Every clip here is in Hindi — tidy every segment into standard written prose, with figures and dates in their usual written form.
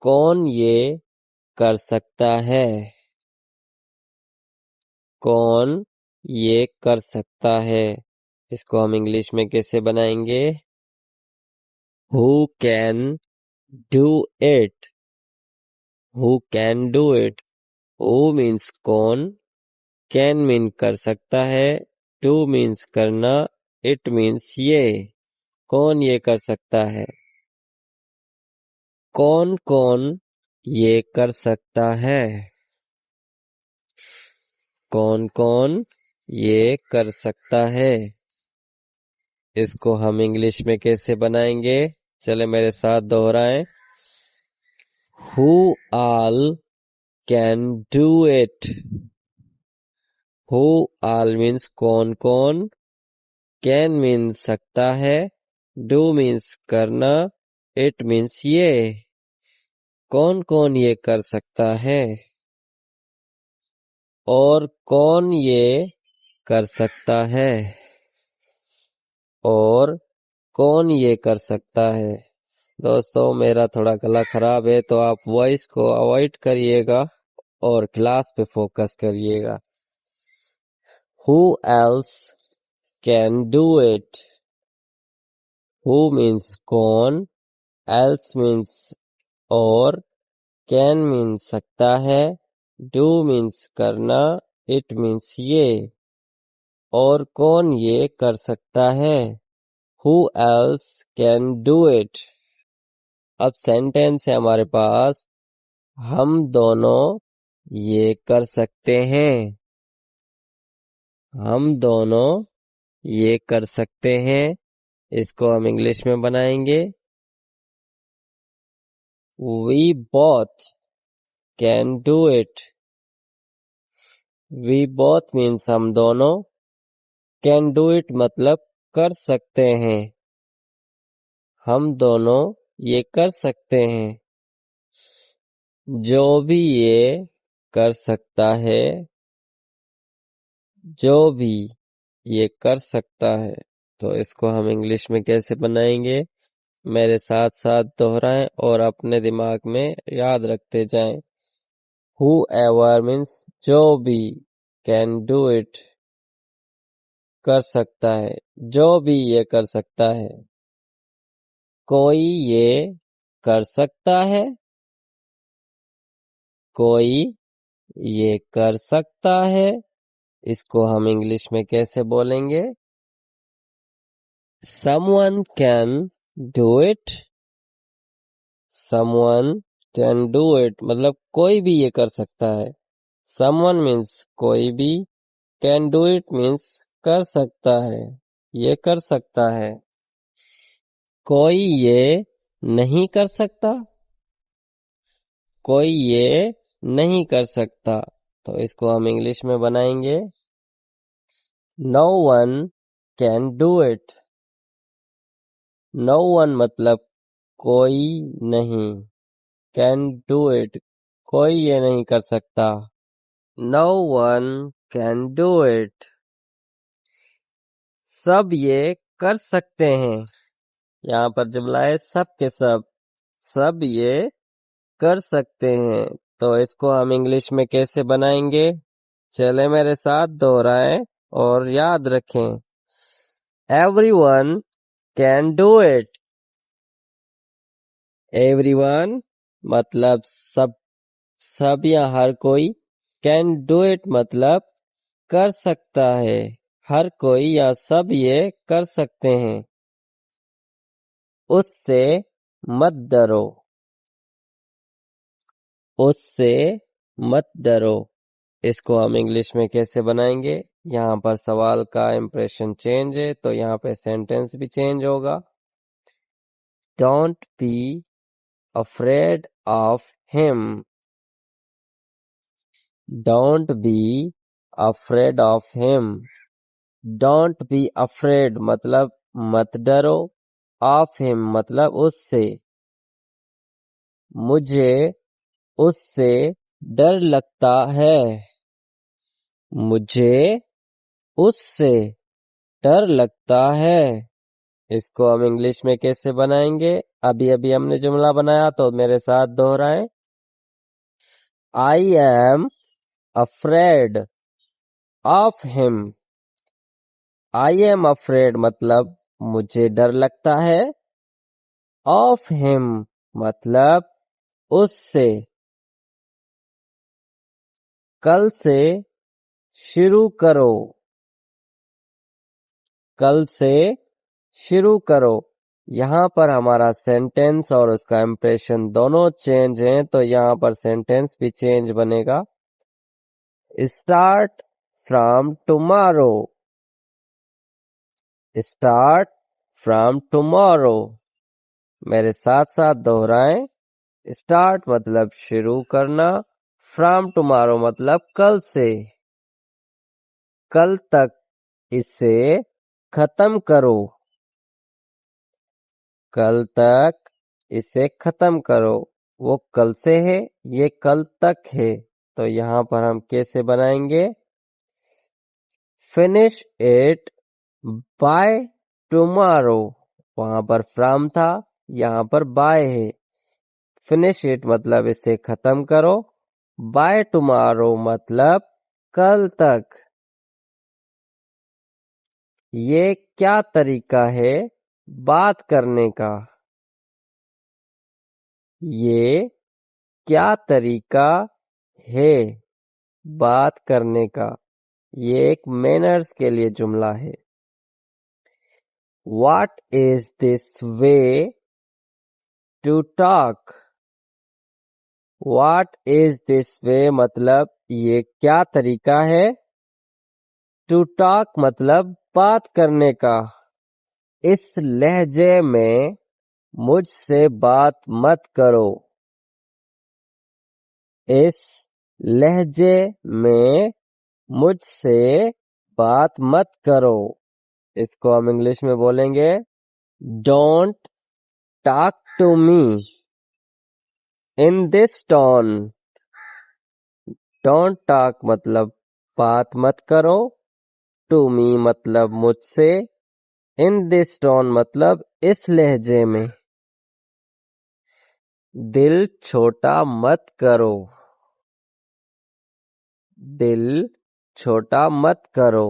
कौन ये कर सकता है? कौन ये कर सकता है? इसको हम इंग्लिश में कैसे बनाएंगे? Who can do it? Who can do it? Who means कौन, can mean कर सकता है, do means करना, it means ये। कौन ये कर सकता है? कौन कौन ये कर सकता है? कौन कौन ये कर सकता है? इसको हम इंग्लिश में कैसे बनाएंगे? चले मेरे साथ दोहराएं। Who all can do it? Who all means कौन कौन, can means सकता है, do means करना, it means ये। कौन कौन ये कर सकता है? और कौन ये कर सकता है? और कौन ये कर सकता है? दोस्तों मेरा थोड़ा गला खराब है तो आप वॉइस को अवॉइड करिएगा और क्लास पे फोकस करिएगा। Who else can do it? Who means कौन, else means और, can means सकता है, do means करना, it means ये। और कौन ये कर सकता है? Who else can do it? अब सेंटेंस है हमारे पास, हम दोनों ये कर सकते हैं। हम दोनों ये कर सकते हैं। इसको हम इंग्लिश में बनाएंगे। We both can do it. We both means हम दोनों, can do it मतलब कर सकते हैं। हम दोनों ये कर सकते हैं। जो भी ये कर सकता है, जो भी ये कर सकता है। तो इसको हम इंग्लिश में कैसे बनाएंगे? मेरे साथ साथ दोहराएं और अपने दिमाग में याद रखते जाएं। Whoever means जो भी, can do it कर सकता है, जो भी ये कर सकता है। कोई ये कर सकता है, कोई ये कर सकता है। इसको हम इंग्लिश में कैसे बोलेंगे? Someone can do it. Someone can do it मतलब कोई भी ये कर सकता है। Someone means कोई भी, can do it means कर सकता है, ये कर सकता है। कोई ये नहीं कर सकता, कोई ये नहीं कर सकता। तो इसको हम इंग्लिश में बनाएंगे। No one can do it. No one मतलब कोई नहीं, can do it कोई ये नहीं कर सकता। No one can do it. सब ये कर सकते हैं। यहाँ पर जुमला है सब के सब ये कर सकते हैं। तो इसको हम इंग्लिश में कैसे बनाएंगे? चले मेरे साथ दोहराएं और याद रखें। Everyone can do it. Everyone मतलब सब या हर कोई, can do it मतलब कर सकता है, हर कोई या सब ये कर सकते हैं। उससे मत डरो, उससे मत डरो। इसको हम इंग्लिश में कैसे बनाएंगे? यहाँ पर सवाल का इंप्रेशन चेंज है तो यहाँ पे सेंटेंस भी चेंज होगा। Don't be afraid of him. Don't be afraid of him. Don't be afraid मतलब मत डरो, of him मतलब उससे। मुझे उससे डर लगता है, मुझे उससे डर लगता है। इसको हम इंग्लिश में कैसे बनाएंगे? अभी अभी हमने जुमला बनाया तो मेरे साथ दोहराएं। I am afraid of him. I am afraid मतलब मुझे डर लगता है। ऑफ हिम मतलब उससे। कल से शुरू करो। कल से शुरू करो। यहाँ पर हमारा सेंटेंस और उसका इंप्रेशन दोनों चेंज हैं, तो यहाँ पर सेंटेंस भी चेंज बनेगा। Start from tomorrow. Start from tomorrow. मेरे साथ साथ दोहराएं। स्टार्ट मतलब शुरू करना। फ्रॉम टुमारो मतलब कल से। कल तक इसे खत्म करो। कल तक इसे खत्म करो। वो कल से है, ये कल तक है, तो यहाँ पर हम कैसे बनाएंगे? Finish it by tomorrow. वहां पर फ्रॉम था, यहाँ पर बाय है। फिनिश इट मतलब इसे खत्म करो। बाय टुमारो मतलब कल तक। ये क्या तरीका है बात करने का? ये क्या तरीका है बात करने का? ये एक मैनर्स के लिए जुमला है। What is this way to talk? What is this way मतलब ये क्या तरीका है? To talk मतलब बात करने का। इस लहजे में मुझसे बात मत करो। इस लहजे में मुझसे बात मत करो। इसको हम इंग्लिश में बोलेंगे don't talk to me in this tone. Don't talk मतलब बात मत करो। टू मी मतलब मुझसे। इन दिस टोन मतलब इस लहजे में। दिल छोटा मत करो। दिल छोटा मत करो।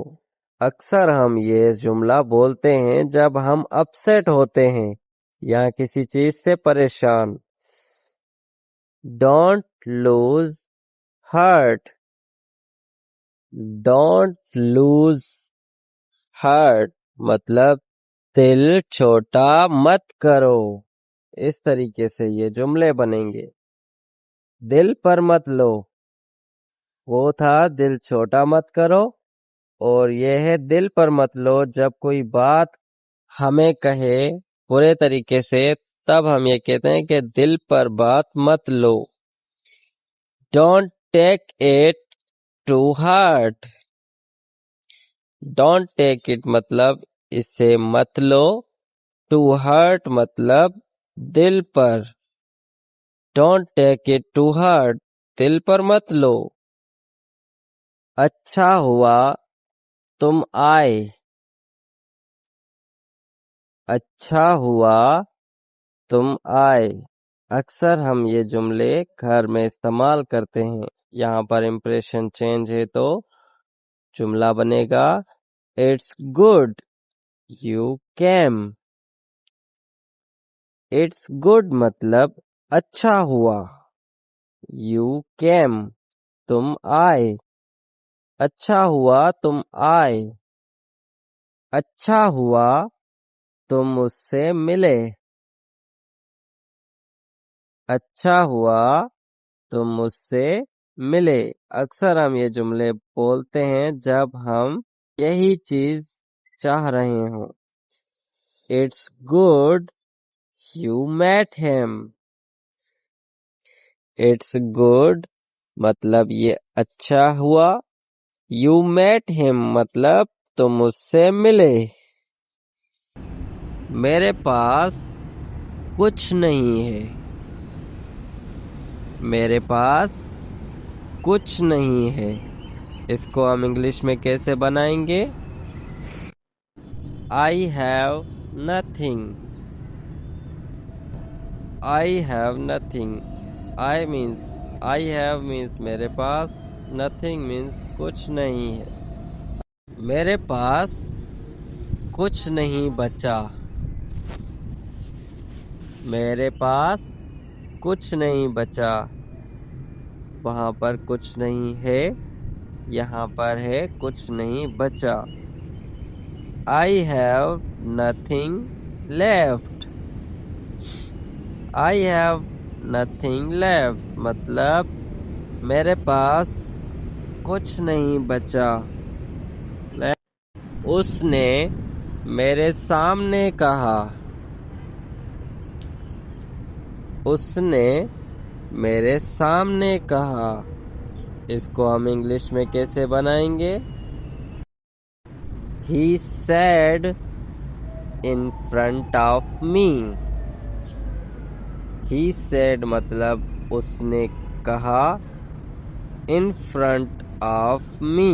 अक्सर हम ये जुमला बोलते हैं जब हम अपसेट होते हैं या किसी चीज से परेशान। Don't lose heart. Don't lose heart मतलब दिल छोटा मत करो। इस तरीके से ये जुमले बनेंगे। दिल पर मत लो, वो था दिल छोटा मत करो। और ये है दिल पर मत लो। जब कोई बात हमें कहे बुरे तरीके से, तब हम ये कहते हैं कि दिल पर बात मत लो। Don't take it to heart. Don't take it मतलब इसे मत लो। टू हर्ट मतलब दिल पर। Don't take it to heart दिल पर मत लो। अच्छा हुआ तुम आए। अच्छा हुआ तुम आए। अक्सर हम ये जुमले घर में इस्तेमाल करते हैं। यहाँ पर इंप्रेशन चेंज है तो जुमला बनेगा it's good you came. It's good मतलब अच्छा हुआ। यू केम तुम आए। अच्छा हुआ तुम आए। अच्छा हुआ तुम मुझसे मिले। अच्छा हुआ तुम मुझसे मिले। अक्सर हम ये जुमले बोलते हैं जब हम यही चीज चाह रहे हों। It's good you met him. It's good मतलब ये अच्छा हुआ। यू मेट हिम मतलब तुम मुझसे मिले। मेरे पास कुछ नहीं है। मेरे पास कुछ नहीं है। इसको हम इंग्लिश में कैसे बनाएंगे? I have nothing. I have nothing. I have means मेरे पास, नथिंग मीन्स कुछ नहीं है। मेरे पास कुछ नहीं बचा। मेरे पास कुछ नहीं बचा। वहाँ पर कुछ नहीं है, यहाँ पर है कुछ नहीं बचा। I have nothing left. I have nothing left मतलब मेरे पास कुछ नहीं बचा। उसने मेरे सामने कहा। उसने मेरे सामने कहा। इसको हम इंग्लिश में कैसे बनाएंगे? He said in front of me. He said मतलब उसने कहा, in front of me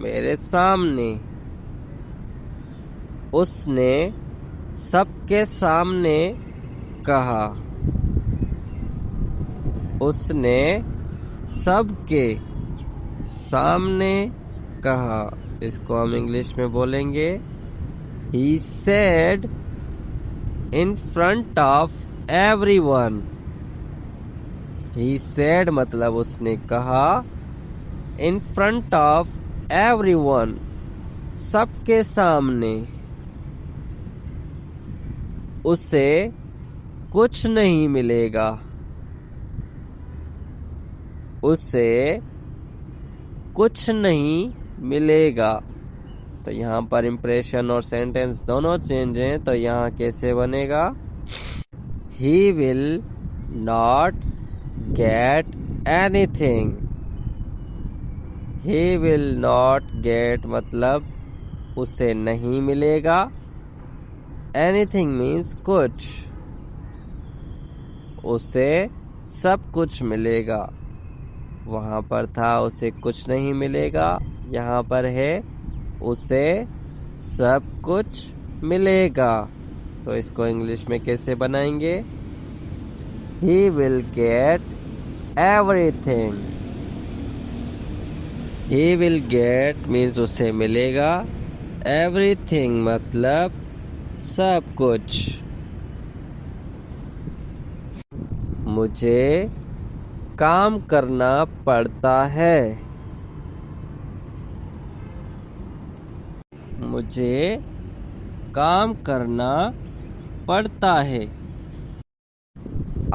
मेरे सामने। उसने सबके सामने कहा। उसने सबके सामने कहा। इसको हम इंग्लिश में बोलेंगे He said in front of everyone. He said मतलब उसने कहा, in front of everyone सबके सामने। उसे कुछ नहीं मिलेगा। उसे कुछ नहीं मिलेगा। तो यहाँ पर इम्प्रेशन और सेंटेंस दोनों चेंज हैं, तो यहाँ कैसे बनेगा? He will not get anything. He will not get मतलब उसे नहीं मिलेगा। Anything means कुछ। उसे सब कुछ मिलेगा। वहाँ पर था उसे कुछ नहीं मिलेगा, यहाँ पर है उसे सब कुछ मिलेगा। तो इसको इंग्लिश में कैसे बनाएंगे? He will get everything. He will get means उसे मिलेगा। Everything मतलब सब कुछ। मुझे काम करना पड़ता है। मुझे काम करना पड़ता है।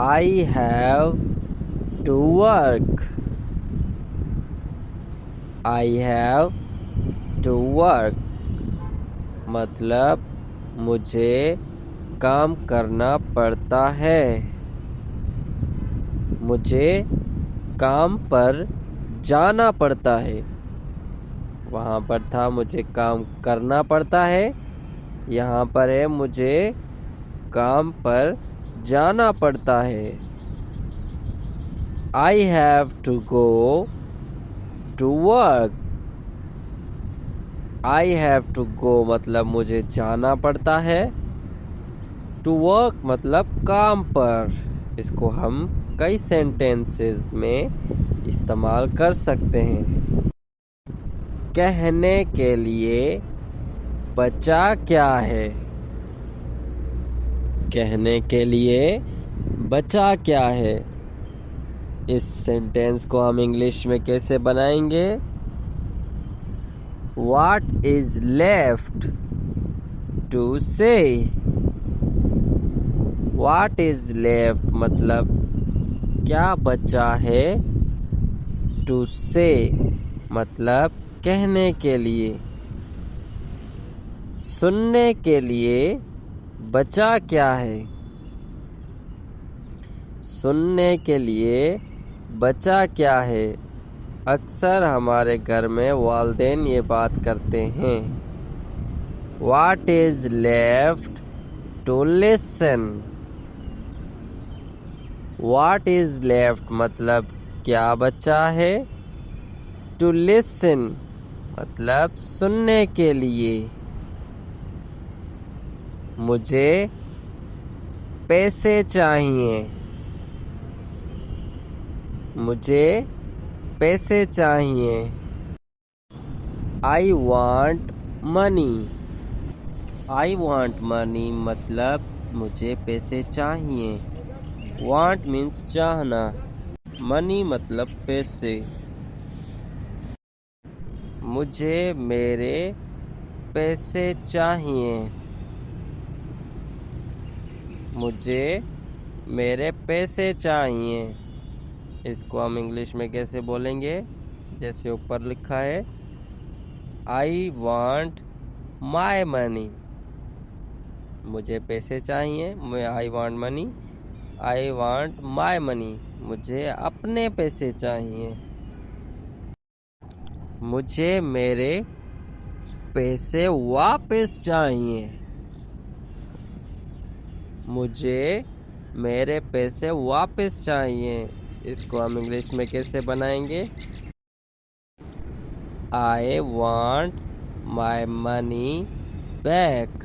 I have to work. I have to work मतलब मुझे काम करना पड़ता है। मुझे काम पर जाना पड़ता है। वहाँ पर था मुझे काम करना पड़ता है, यहाँ पर है मुझे काम पर जाना पड़ता है। I have to go to work. I have to go मतलब मुझे जाना पड़ता है। To work मतलब काम पर। इसको हम कई सेंटेंसेस में इस्तेमाल कर सकते हैं। कहने के लिए बचा क्या है? कहने के लिए बचा क्या है? इस सेंटेंस को हम इंग्लिश में कैसे बनाएंगे? What is left to say? What is left मतलब क्या बचा है? To say मतलब कहने के लिए। सुनने के लिए बचा क्या है? सुनने के लिए बचा क्या है? अक्सर हमारे घर में वालिदैन ये बात करते हैं। What is left to listen? What is left मतलब क्या बचा है? To listen मतलब सुनने के लिए। मुझे पैसे चाहिए। मुझे पैसे चाहिए। I want money। I want money मतलब मुझे पैसे चाहिए। Want means चाहना। Money मतलब पैसे। मुझे मेरे पैसे चाहिए। मुझे मेरे पैसे चाहिए। इसको हम इंग्लिश में कैसे बोलेंगे? जैसे ऊपर लिखा है, I want my money। मुझे पैसे चाहिए। I want money। I want my money। मुझे अपने पैसे चाहिए। मुझे मेरे पैसे वापस चाहिए। मुझे मेरे पैसे वापस चाहिए। इसको हम इंग्लिश में कैसे बनाएंगे? I want my money back।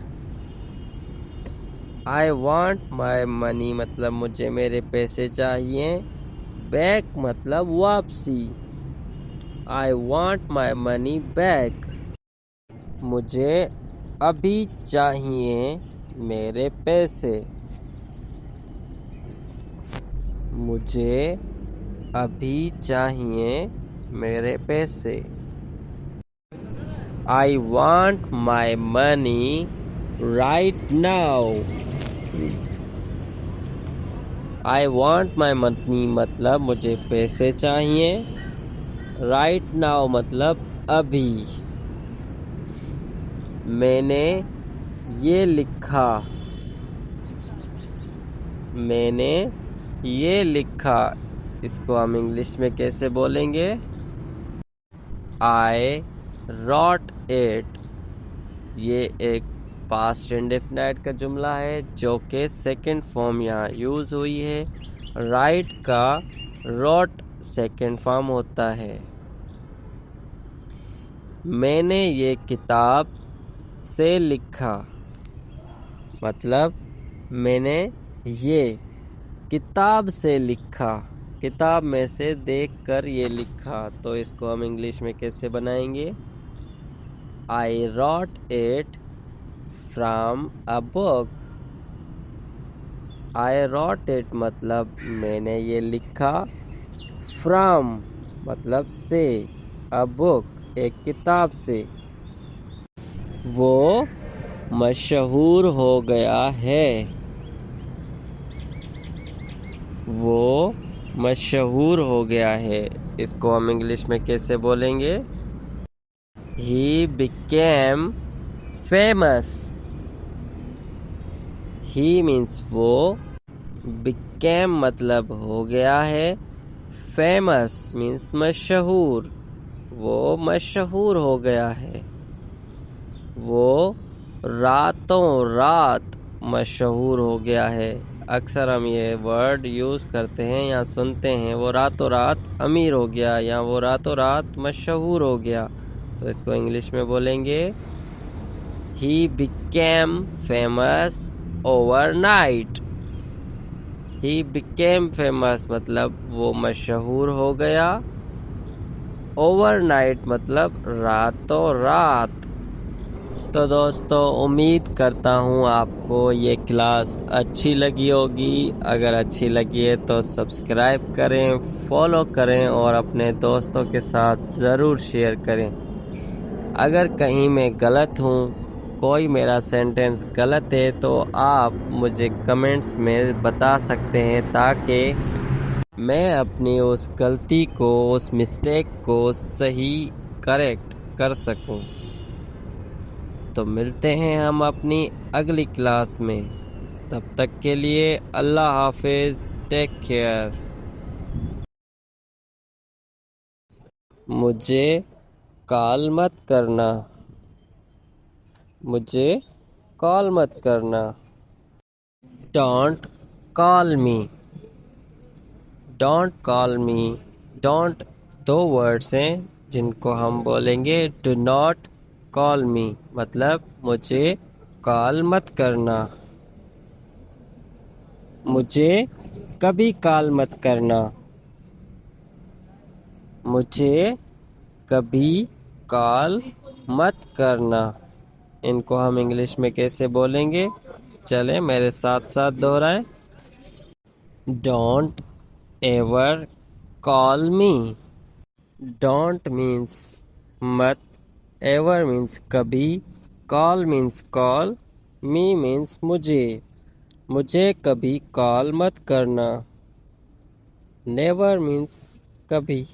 I want my money मतलब मुझे मेरे पैसे चाहिए। Back मतलब वापसी। I want my money back। मुझे अभी चाहिए मेरे पैसे। मुझे अभी चाहिए मेरे पैसे। I want my money right now। I want my money मतलब मुझे पैसे चाहिए। Right now मतलब अभी। मैंने ये लिखा। मैंने ये लिखा। इसको हम इंग्लिश में कैसे बोलेंगे? I wrote it। ये एक पास्ट इंडेफिनाइट का जुमला है जो कि सेकंड फॉर्म यहाँ यूज हुई है। राइट का wrote सेकंड फॉर्म होता है। मैंने ये किताब से लिखा मतलब मैंने ये किताब से लिखा। किताब में से देखकर ये लिखा। तो इसको हम इंग्लिश में कैसे बनाएंगे? I wrote it from a book। I wrote it मतलब मैंने ये लिखा। From मतलब से। A book एक किताब से। वो मशहूर हो गया है। वो मशहूर हो गया है। इसको हम इंग्लिश में कैसे बोलेंगे? He became famous। He means वो। became मतलब हो गया है। famous means मशहूर। वो मशहूर हो गया है। वो रातों रात मशहूर हो गया है। अक्सर हम ये वर्ड यूज़ करते हैं या सुनते हैं, वो रातों रात अमीर हो गया या वो रातों रात मशहूर हो गया। तो इसको इंग्लिश में बोलेंगे He became famous overnight। He became famous मतलब वो मशहूर हो गया। ओवरनाइट मतलब रातों रात। तो दोस्तों, उम्मीद करता हूँ आपको ये क्लास अच्छी लगी होगी। अगर अच्छी लगी है तो सब्सक्राइब करें, फॉलो करें और अपने दोस्तों के साथ ज़रूर शेयर करें। अगर कहीं मैं गलत हूँ, कोई मेरा सेंटेंस गलत है, तो आप मुझे कमेंट्स में बता सकते हैं ताकि मैं अपनी उस गलती को, उस मिस्टेक को सही करेक्ट कर सकूं। तो मिलते हैं हम अपनी अगली क्लास में। तब तक के लिए अल्लाह हाफिज़। Take care. मुझे कॉल मत करना। मुझे कॉल मत करना। Don't call me. Don't call me. Don't दो वर्ड्स हैं जिनको हम बोलेंगे डू नॉट कॉल मी मतलब मुझे कॉल मत करना। मुझे कभी कॉल मत करना। मुझे कभी कॉल मत करना। इनको हम इंग्लिश में कैसे बोलेंगे? चले मेरे साथ साथ दोहराएं। Don't ever call me. Don't means मत, एवर मीन्स कभी, कॉल मीन्स कॉल, मी मीन्स मुझे। मुझे कभी कॉल मत करना। नेवर मीन्स कभी।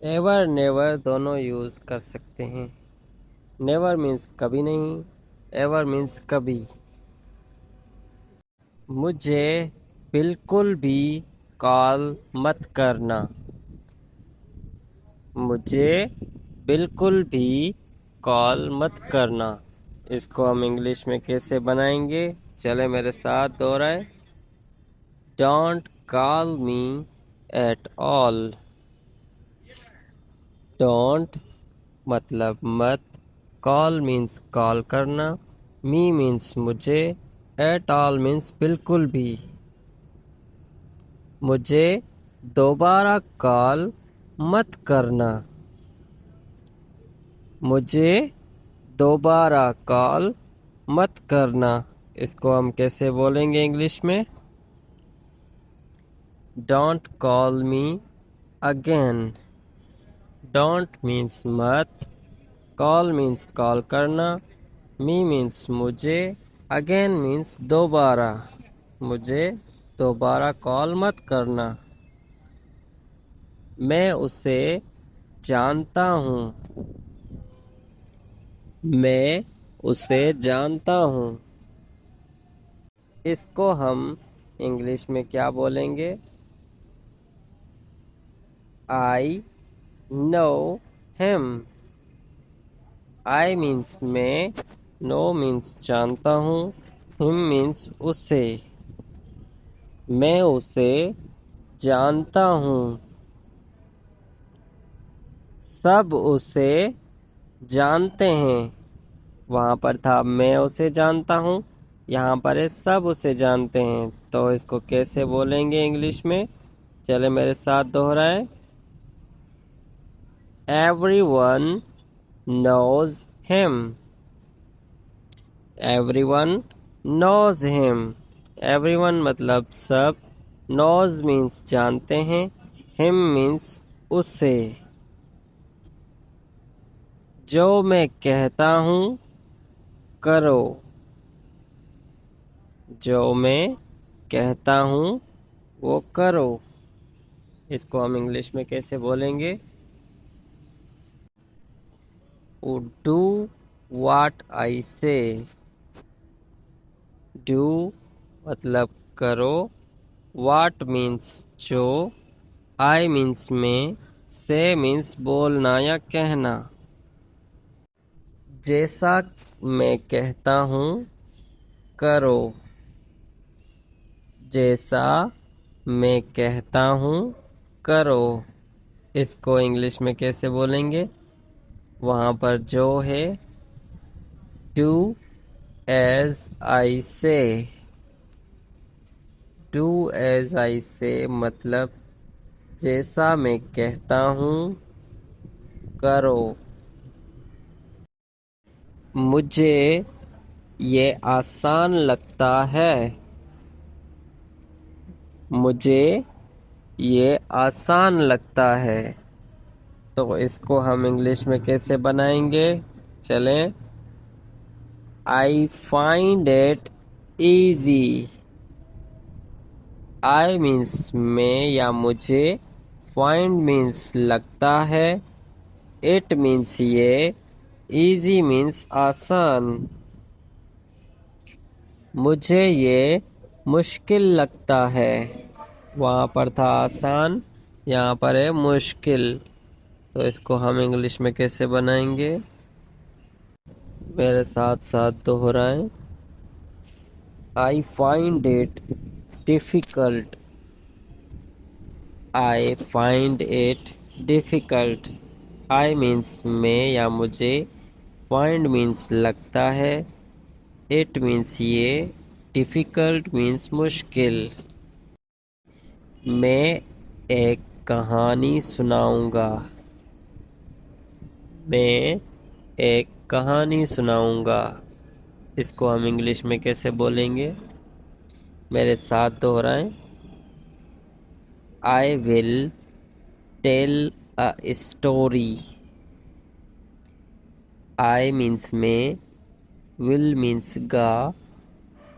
एवर नेवर दोनों यूज कर सकते हैं। नेवर मीन्स कभी नहीं, एवर मीन्स कभी। मुझे बिल्कुल भी कॉल मत करना। मुझे बिल्कुल भी कॉल मत करना। इसको हम इंग्लिश में कैसे बनाएंगे? चले मेरे साथ दोहराएं। Don't call me at all. Don't मतलब मत, कॉल मीन्स कॉल करना, मी मीन्स मुझे, एट ऑल मीन्स बिल्कुल भी। मुझे दोबारा कॉल मत करना। मुझे दोबारा कॉल मत करना। इसको हम कैसे बोलेंगे इंग्लिश में? Don't call me again. Don't means मत, कॉल मीन्स कॉल करना, मी मीन्स मुझे, अगेन मीन्स दोबारा। मुझे दोबारा कॉल मत करना। मैं उसे जानता हूँ। मैं उसे जानता हूँ। इसको हम इंग्लिश में क्या बोलेंगे? I know him. I means मैं, नो मीन्स जानता हूँ, हिम मीन्स उसे। मैं उसे जानता हूँ। सब उसे जानते हैं। वहाँ पर था मैं उसे जानता हूँ, यहाँ पर है सब उसे जानते हैं। तो इसको कैसे बोलेंगे इंग्लिश में? चले मेरे साथ दोहराएं। Everyone knows him. Everyone knows him. Everyone मतलब सब, knows means जानते हैं, him means उसे। जो मैं कहता हूँ करो। जो मैं कहता हूँ वो करो। इसको हम इंग्लिश में कैसे बोलेंगे? Do what I say. Do मतलब करो, what means जो, I means में, say means बोलना या कहना। जैसा मैं कहता हूँ करो। जैसा मैं कहता हूँ करो। इसको इंग्लिश में कैसे बोलेंगे? वहाँ पर जो है do as I say. do as I say मतलब जैसा मैं कहता हूँ करो। मुझे ये आसान लगता है। मुझे ये आसान लगता है। तो इसको हम इंग्लिश में कैसे बनाएंगे? चलें। I find it easy. I means मैं या मुझे, find means लगता है, it means ये, easy means आसान। मुझे ये मुश्किल लगता है। वहाँ पर था आसान, यहाँ पर है मुश्किल। तो इसको हम इंग्लिश में कैसे बनाएंगे? मेरे साथ साथ दोहराएं। I find it difficult. I find it difficult. I means मैं या मुझे, find means लगता है, it means ये, डिफिकल्ट मीन्स मुश्किल। मैं एक कहानी सुनाऊंगा। मैं एक कहानी सुनाऊंगा। इसको हम इंग्लिश में कैसे बोलेंगे? मेरे साथ दोहराएं। I will tell a story. I means मैं, will means गा,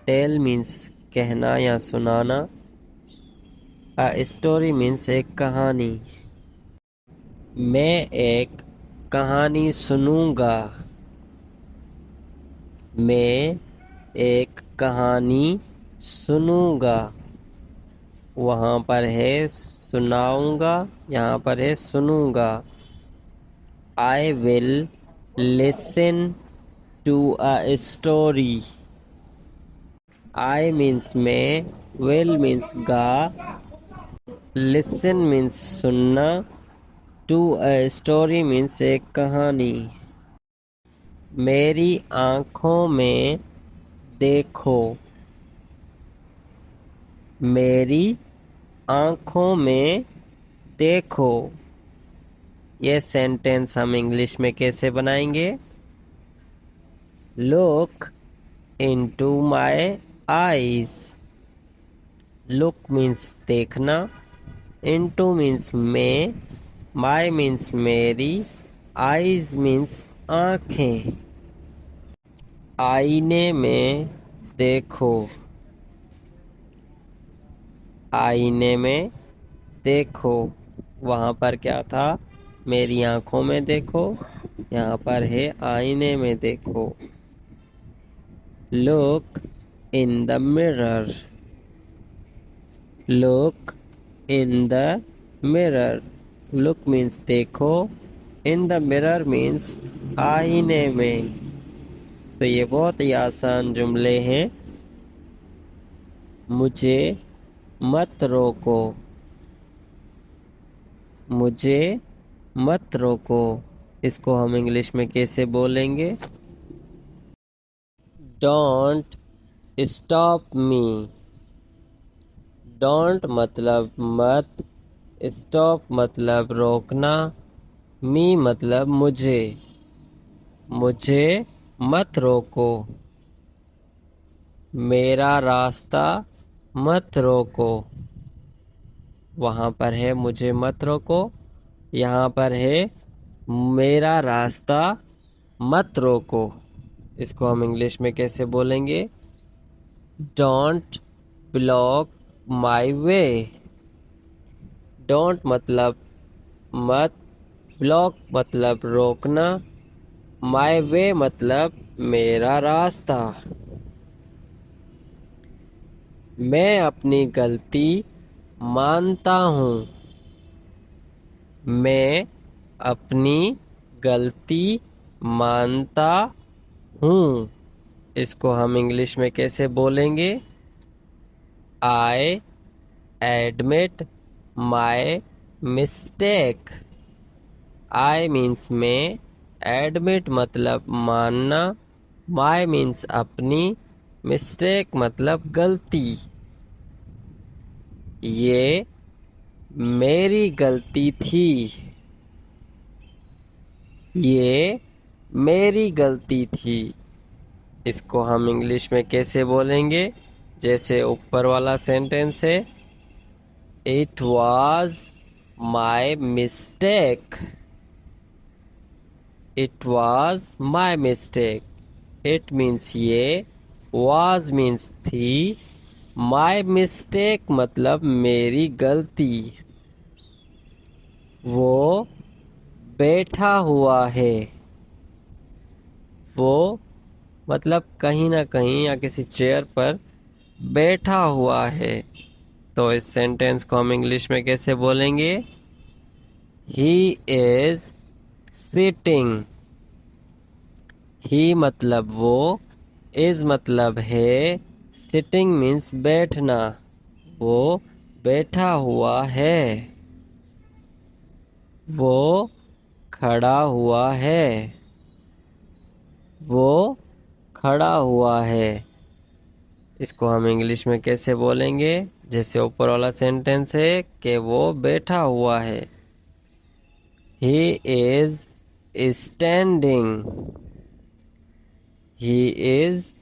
tell means कहना या सुनाना, a story means एक कहानी। मैं एक कहानी सुनूंगा। मैं एक कहानी सुनूंगा। वहाँ पर है सुनाऊंगा, यहाँ पर है सुनूंगा। I will listen to a story. I means मैं, will means गा, listen means सुनना, to a story means एक कहानी। मेरी आँखों में देखो। मेरी आँखों में देखो। ये सेंटेंस हम इंग्लिश में कैसे बनाएंगे? Look into my eyes. Look means देखना, into means में, my means मेरी, eyes means आँखें। आईने में देखो। आईने में देखो। वहाँ पर क्या था? मेरी आँखों में देखो। यहाँ पर है आईने में देखो। Look in the mirror. Look in the mirror. Look means देखो, in the mirror means आईने में। तो ये बहुत ही आसान जुमले हैं। मुझे मत रोको। मुझे मत रोको। इसको हम इंग्लिश में कैसे बोलेंगे? Don't stop me. Don't मतलब मत, stop मतलब रोकना, me मतलब मुझे। मुझे मत रोको। मेरा रास्ता मत रोको। वहाँ पर है मुझे मत रोको, यहाँ पर है मेरा रास्ता मत रोको। इसको हम इंग्लिश में कैसे बोलेंगे? Don't block my way. Don't मतलब मत, block मतलब रोकना, my way मतलब मेरा रास्ता। मैं अपनी गलती मानता हूँ। मैं अपनी गलती मानता हूँ। इसको हम इंग्लिश में कैसे बोलेंगे? I admit my mistake. I means मैं, admit मतलब मानना, my means अपनी, mistake मतलब गलती। ये मेरी गलती थी। ये मेरी गलती थी। इसको हम इंग्लिश में कैसे बोलेंगे? जैसे ऊपर वाला सेंटेंस है, It was my mistake. It was my mistake. It means ये, was means थी, my mistake मतलब मेरी गलती। वो बैठा हुआ है। वो मतलब कहीं ना कहीं या किसी चेयर पर बैठा हुआ है। तो इस सेंटेंस को हम इंग्लिश में कैसे बोलेंगे? He is sitting. He मतलब वो, is मतलब है, sitting means बैठना। वो बैठा हुआ है। वो खड़ा हुआ है। वो खड़ा हुआ है। इसको हम इंग्लिश में कैसे बोलेंगे? जैसे ऊपर वाला सेंटेंस है कि वो बैठा हुआ है। He is standing. He is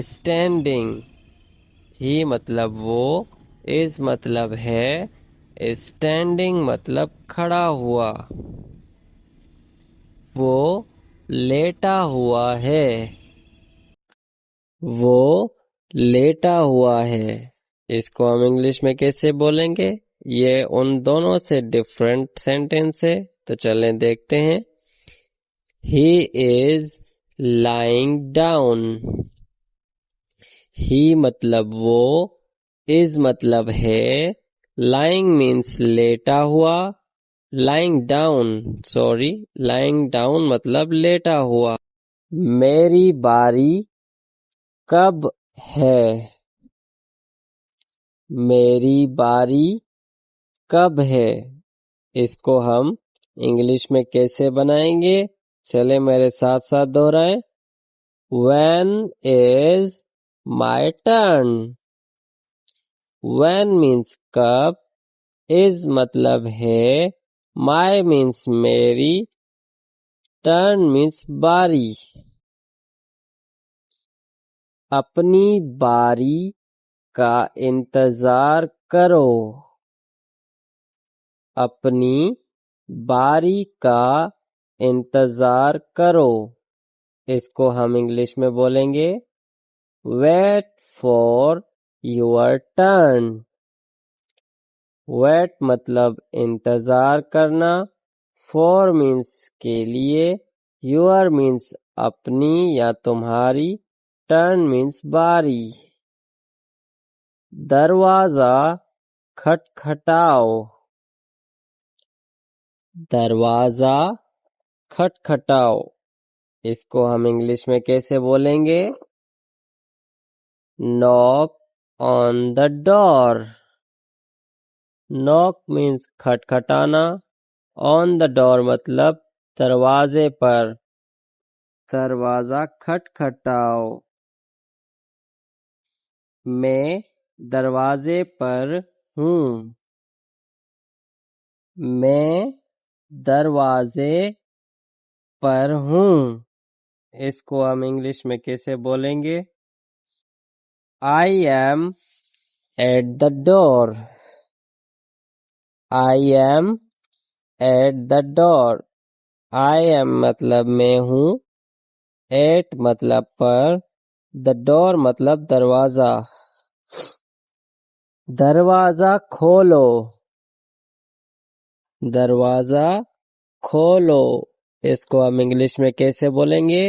standing. He मतलब वो, इज मतलब है, स्टैंडिंग मतलब खड़ा हुआ। वो लेटा हुआ है। वो लेटा हुआ है। इसको हम इंग्लिश में कैसे बोलेंगे? ये उन दोनों से डिफरेंट सेंटेंस है, तो चलें देखते हैं। He is lying down. He मतलब वो, इज मतलब है, लाइंग मीन्स लेटा हुआ, lying down, sorry, lying down मतलब लेटा हुआ। मेरी बारी कब है? मेरी बारी कब है? इसको हम इंग्लिश में कैसे बनाएंगे? चले मेरे साथ साथ दोहराएं। When is my turn? When means कब, is मतलब है, my means मेरी, turn means बारी। अपनी बारी का इंतजार करो। अपनी बारी का इंतजार करो। इसको हम इंग्लिश में बोलेंगे wait for your turn. Wait मतलब इंतजार करना, फॉर मीन्स के लिए, योर मीन्स अपनी या तुम्हारी, टर्न मीन्स बारी। दरवाजा खटखटाओ। दरवाजा खटखटाओ। इसको हम इंग्लिश में कैसे बोलेंगे? Knock on the door. Knock means खटखटाना, ऑन द डोर मतलब दरवाजे पर। दरवाजा खटखटाओ। मैं दरवाजे पर हूँ। मैं दरवाजे पर हूँ। इसको हम इंग्लिश में कैसे बोलेंगे? I am at the door. I am at the door. I am मतलब मैं हूँ, एट मतलब पर, द डोर मतलब दरवाजा। दरवाजा खोलो। दरवाजा खोलो। इसको हम इंग्लिश में कैसे बोलेंगे?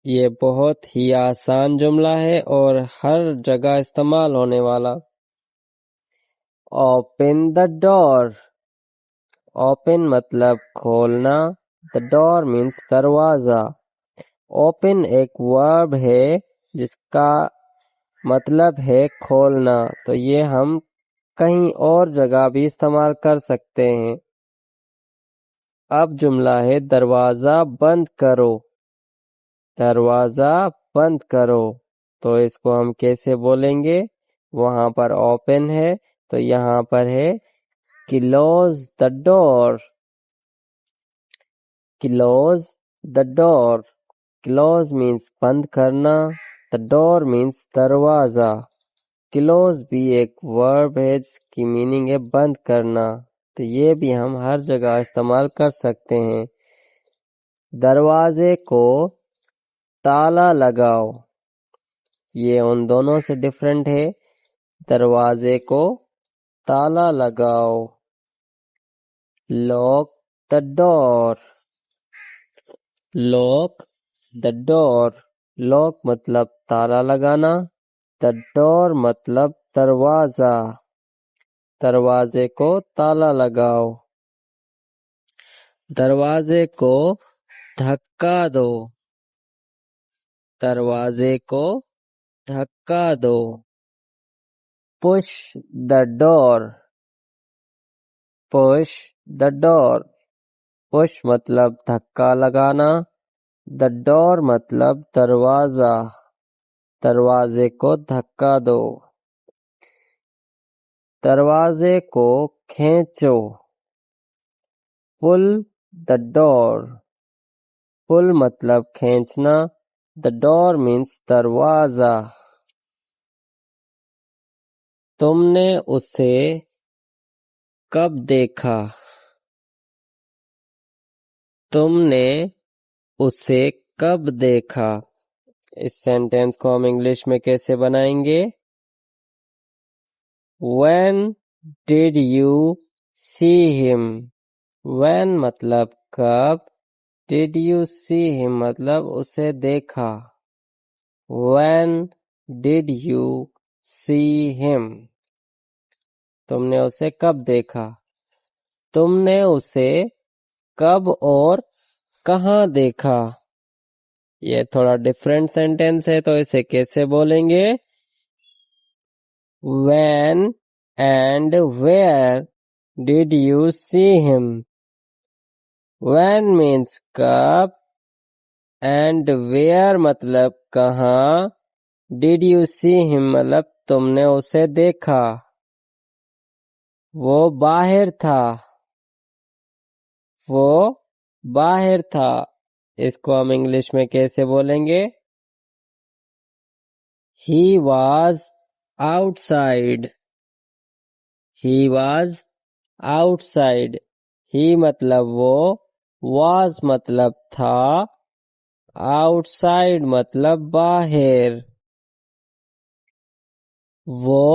ये बहुत ही आसान जुमला है और हर जगह इस्तेमाल होने वाला। Open the door. ओपन मतलब खोलना, द डोर मीन्स दरवाजा। ओपन एक वर्ब है जिसका मतलब है खोलना, तो ये हम कहीं और जगह भी इस्तेमाल कर सकते हैं। अब जुमला है दरवाजा बंद करो। दरवाजा बंद करो, तो इसको हम कैसे बोलेंगे? वहां पर ओपन है, तो यहाँ पर है close the door. Close the door. Close means बंद करना, द डोर मीन्स दरवाजा। क्लोज भी एक वर्ब है जिसकी मीनिंग है बंद करना, तो ये भी हम हर जगह इस्तेमाल कर सकते हैं। दरवाजे को ताला लगाओ। ये उन दोनों से डिफरेंट है। दरवाजे को ताला लगाओ। Lock the door. Lock the door. Lock मतलब ताला लगाना, द डोर मतलब दरवाजा। दरवाजे को ताला लगाओ। दरवाजे को धक्का दो। दरवाजे को धक्का दो। Push the door. Push the door. Push मतलब धक्का लगाना, द डोर मतलब दरवाजा। दरवाजे को धक्का दो। दरवाजे को खींचो। Pull the door. पुल मतलब खींचना, द डोर मीन्स दरवाजा। तुमने उसे कब देखा? तुमने उसे कब देखा? इस सेंटेंस को हम इंग्लिश में कैसे बनाएंगे? When did you see him? When मतलब कब, did you see him मतलब उसे देखा। When did you see him? तुमने उसे कब देखा? तुमने उसे कब और कहाँ देखा? ये थोड़ा डिफरेंट सेंटेंस है, तो इसे कैसे बोलेंगे? When and where did you see him? When means कब, and where मतलब कहाँ, did you see him मतलब तुमने उसे देखा। वो बाहर था। वो बाहर था। इसको हम इंग्लिश में कैसे बोलेंगे? He was outside. He was outside. He मतलब वो, was मतलब था, outside मतलब बाहर। वो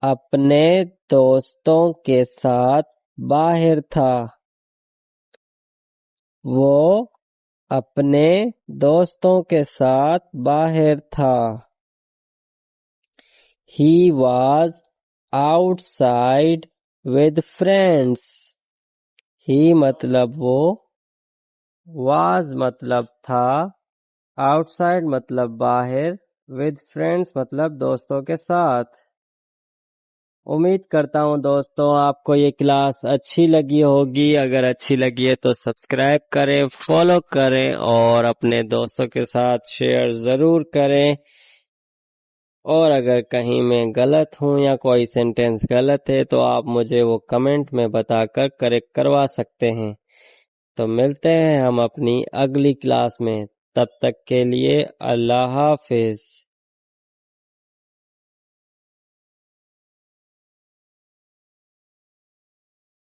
अपने दोस्तों के साथ बाहर था। वो अपने दोस्तों के साथ बाहर था। He was outside with friends. He मतलब वो, was मतलब था, outside मतलब बाहर, with friends मतलब दोस्तों के साथ। उम्मीद करता हूँ दोस्तों आपको ये क्लास अच्छी लगी होगी। अगर अच्छी लगी है तो सब्सक्राइब करें, फॉलो करें और अपने दोस्तों के साथ शेयर ज़रूर करें। और अगर कहीं मैं गलत हूँ या कोई सेंटेंस गलत है तो आप मुझे वो कमेंट में बताकर करेक्ट करवा सकते हैं। तो मिलते हैं हम अपनी अगली क्लास में। तब तक के लिए अल्लाह हाफिज।